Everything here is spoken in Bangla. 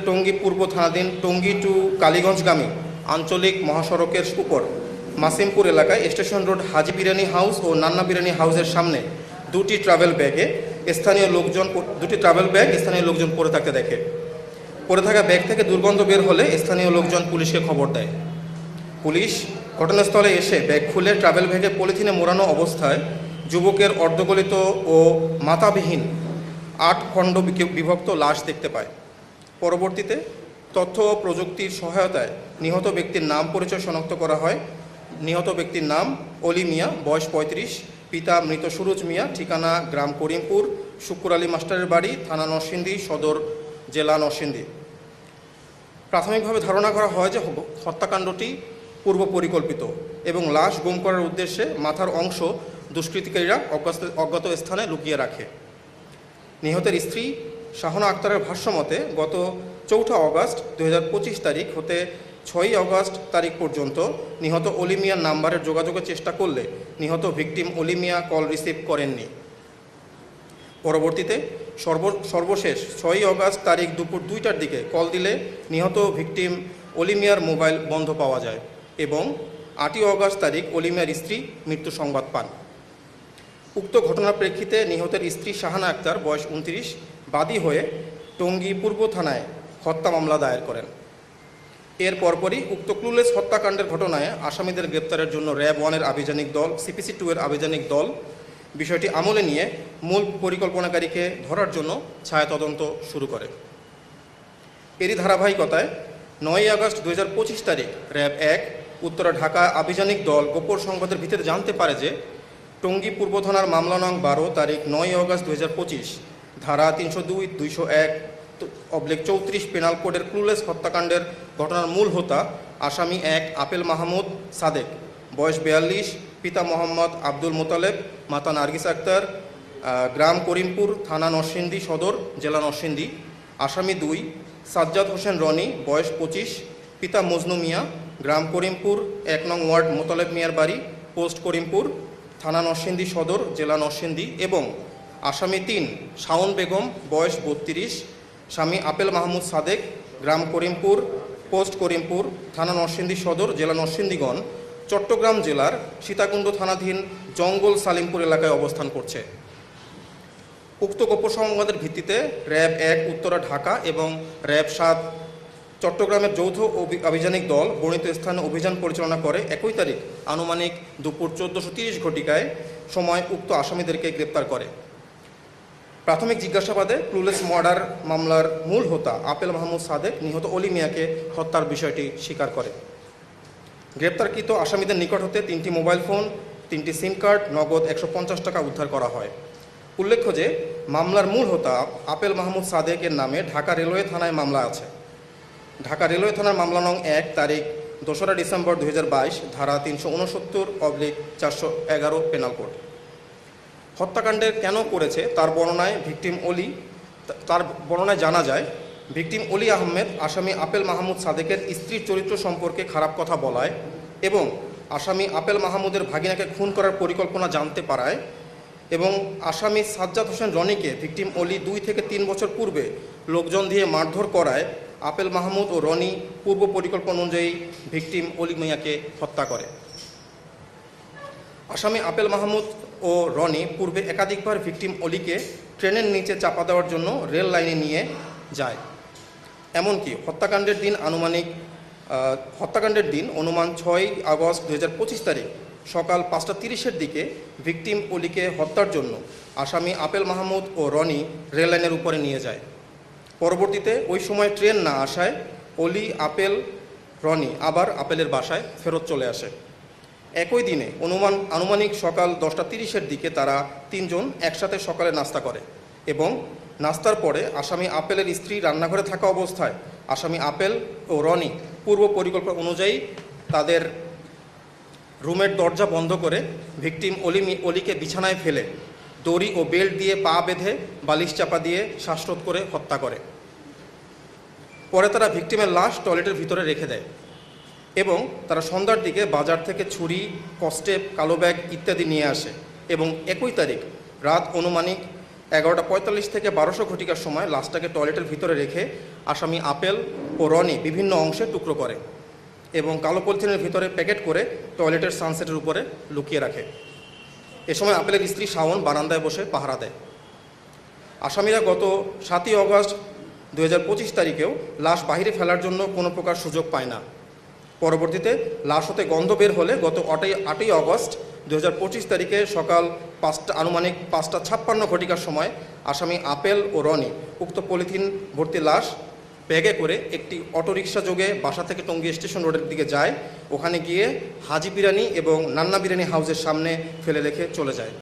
টঙ্গী পূর্ব থানাধীন টঙ্গী টু কালীগঞ্জগামী আঞ্চলিক মহাসড়কের উপর মাসিমপুর এলাকায় স্টেশন রোড হাজি বিরিয়ানি হাউস ও নান্না বিরিয়ানি হাউসের সামনে দুটি ট্রাভেল ব্যাগ স্থানীয় লোকজন পড়ে থাকতে দেখে। পড়ে থাকা ব্যাগ থেকে দুর্গন্ধ বের হলে স্থানীয় লোকজন পুলিশকে খবর দেয়। পুলিশ ঘটনাস্থলে এসে ব্যাগ খুলে ট্রাভেল ব্যাগে পলিথিনে মোড়ানো অবস্থায় যুবকের অর্ধগলিত ও মাথাবিহীন 8 খণ্ড বিভক্ত লাশ দেখতে পায়। পরবর্তীতে তথ্য ও প্রযুক্তির সহায়তায় নিহত ব্যক্তির নাম পরিচয় শনাক্ত করা হয়। নিহত ব্যক্তির নাম অলি মিয়া, বয়স 35, পিতা মৃত সুরুজ মিয়া, ঠিকানা গ্রাম করিমপুর, শুক্কুর আলী মাস্টারের বাড়ি, থানা নরসিংদী সদর, জেলা নরসিংদী। প্রাথমিকভাবে ধারণা করা হয় যে হত্যাকাণ্ডটি পূর্ব পরিকল্পিত এবং লাশ গুম করার উদ্দেশ্যে মাথার অংশ দুষ্কৃতিকারীরা অজ্ঞাত স্থানে লুকিয়ে রাখে। নিহতের স্ত্রী শাহনা আক্তারের ভাষ্যমতে গত 4 অগাস্ট 2025 তারিখ হতে 6 অগাস্ট তারিখ পর্যন্ত নিহত অলি মিয়ার নাম্বারের যোগাযোগের চেষ্টা করলে নিহত ভিকটিম অলি মিয়া কল রিসিভ করেননি। পরবর্তীতে সর্বশেষ 6 অগাস্ট তারিখ দুপুর 2টার দিকে কল দিলে নিহত ভিকটিম অলি মিয়ার মোবাইল বন্ধ পাওয়া যায় এবং 8 অগাস্ট তারিখ অলি মিয়ার স্ত্রী মৃত্যু সংবাদ পান। উক্ত ঘটনার প্রেক্ষিতে নিহতের স্ত্রী শাহানা আক্তার, বয়স 29, বাদী হয়ে টঙ্গী পূর্ব থানায় হত্যা মামলা দায়ের করেন। এর পরপরই উক্ত ক্লুলেস হত্যাকাণ্ডের ঘটনায় আসামিদের গ্রেপ্তারের জন্য র্যাব 1-এর আভিযানিক দল, CPC 2-এর আভিযানিক দল বিষয়টি আমলে নিয়ে মূল পরিকল্পনাকারীকে ধরার জন্য ছায়া তদন্ত শুরু করে। এরই ধারাবাহিকতায় 9 আগস্ট 2025 তারিখ র্যাব 1 উত্তরা ঢাকা আভিযানিক দল গোপন সংবাদের ভিত্তিতে জানতে পারে যে টঙ্গী পূর্ব থানার মামলা নং 12 তারিখ 9 আগস্ট 2025 ধারা 302, 201/34 পেনাল কোডের ক্লুলেস হত্যাকাণ্ডের ঘটনার মূল হোতা আসামি 1 আপেল মাহমুদ সাদেক, বয়স 42, পিতা মোহাম্মদ আব্দুল মোতালেব, মাতা নার্গিস আক্তার, গ্রাম করিমপুর, থানা নরসিংদী সদর, জেলা নরসিংদী। আসামি 2 সাজ্জাদ হোসেন রনি, বয়স 25, পিতা মজনু মিয়া, গ্রাম করিমপুর, 1 নং ওয়ার্ড মোতালেব মিয়ার বাড়ি, পোস্ট করিমপুর, থানা নরসিংদী সদর, জেলা নরসিংদী। এবং আসামি 3 শাওন বেগম, বয়স 32, স্বামী আপেল মাহমুদ সাদেক, গ্রাম করিমপুর, পোস্ট করিমপুর, থানা নরসিংদী সদর, জেলা নরসিংদীগণ চট্টগ্রাম জেলার সীতাকুণ্ড থানাধীন জঙ্গল সালিমপুর এলাকায় অবস্থান করছে। উক্ত গোপন সংবাদের ভিত্তিতে র্যাব 1 উত্তরা ঢাকা এবং র্যাব 7 চট্টগ্রামের যৌথ আভিযানিক দল বর্ণিত স্থানে অভিযান পরিচালনা করে 21 তারিখ আনুমানিক দুপুর 14:30 ঘটিকায় সময় উক্ত আসামিদেরকে গ্রেপ্তার করে। প্রাথমিক জিজ্ঞাসাবাদে ক্লুলেস মার্ডার মামলার মূল হোতা আপেল মাহমুদ সাদেক নিহত অলি মিয়াকে হত্যার বিষয়টি স্বীকার করে। গ্রেপ্তারকৃত আসামিদের নিকট হতে 3টি মোবাইল ফোন, 3টি সিম কার্ড, নগদ 150 টাকা উদ্ধার করা হয়। উল্লেখ্য যে মামলার মূল হোতা আপেল মাহমুদ সাদেকের নামে ঢাকা রেলওয়ে থানায় মামলা আছে। ঢাকা রেলওয়ে থানার মামলা নং 1 তারিখ 2রা ডিসেম্বর 2022 ধারা 369/411 পেনাল কোড। হত্যাকাণ্ডের কেন করেছে তার বর্ণনায় জানা যায়, ভিকটিম অলি আহমেদ আসামি আপেল মাহমুদ সাদেকের স্ত্রীর চরিত্র সম্পর্কে খারাপ কথা বলায় এবং আসামি আপেল মাহমুদের ভাগিনাকে খুন করার পরিকল্পনা জানতে পারায় এবং আসামি সাজ্জাদ হোসেন রনিকে ভিকটিম অলি 2 থেকে 3 বছর পূর্বে লোকজন দিয়ে মারধর করায় আপেল মাহমুদ ও রনি পূর্ব পরিকল্পনা অনুযায়ী ভিকটিম অলি মিয়াকে হত্যা করে। আসামি আপেল মাহমুদ ও রনি পূর্বে একাধিকবার ভিকটিম অলিকে ট্রেনের নিচে চাপা দেওয়ার জন্য রেল লাইনে নিয়ে যায়। এমনকি হত্যাকাণ্ডের দিন অনুমান 6 আগস্ট 2025 তারিখ সকাল 5:30-এর দিকে ভিকটিম অলিকে হত্যার জন্য আসামি আপেল মাহমুদ ও রনি রেল লাইনের উপরে নিয়ে যায়। পরবর্তীতে ওই সময় ট্রেন না আসায় অলি, আপেল, রনি আবার আপেলের বাসায় ফেরত চলে আসে। একই দিনে আনুমানিক সকাল 10:30-এর দিকে তারা 3 জন একসাথে সকালে নাস্তা করে এবং নাস্তার পরে আসামি আপেলের স্ত্রী রান্নাঘরে থাকা অবস্থায় আসামি আপেল ও রনি পূর্ব পরিকল্পনা অনুযায়ী তাদের রুমের দরজা বন্ধ করে ভিকটিম অলিকে বিছানায় ফেলে দড়ি ও বেল্ট দিয়ে পা বেঁধে বালিশ চাপা দিয়ে শ্বাসরোধ করে হত্যা করে। পরে তারা ভিকটিমের লাশ টয়লেটের ভিতরে রেখে দেয় এবং তারা সন্ধ্যার দিকে বাজার থেকে ছুরি, কস্টেপ, কালো ব্যাগ ইত্যাদি নিয়ে আসে এবং 21 তারিখ রাত অনুমানিক 11:45 থেকে 1200 ঘটিকার সময় লাশটাকে টয়লেটের ভিতরে রেখে আসামি আপেল ও রনি বিভিন্ন অংশে টুকরো করে এবং কালো পলিথিনের ভিতরে প্যাকেট করে টয়লেটের সানসেটের উপরে লুকিয়ে রাখে। এ সময় আপেলের স্ত্রী শাওন বারান্দায় বসে পাহারা দেয়। আসামিরা গত 7ই অগস্ট 2025 তারিখেও লাশ বাহিরে ফেলার জন্য কোনো প্রকার সুযোগ পায় না। পরবর্তীতে লাশ হতে গন্ধ বের হলে গত 8ই অগস্ট 2025 তারিখে সকাল আনুমানিক 5:56 ঘটিকার সময় আসামি আপেল ও রনি উক্ত পলিথিন ভর্তি লাশ ব্যাগে করে একটি অটোরিকশা যোগে বাসা থেকে টঙ্গী স্টেশন রোডের দিকে যায়। ওখানে গিয়ে হাজি বিরিয়ানি এবং নান্না বিরিয়ানি হাউসের সামনে ফেলে রেখে চলে যায়।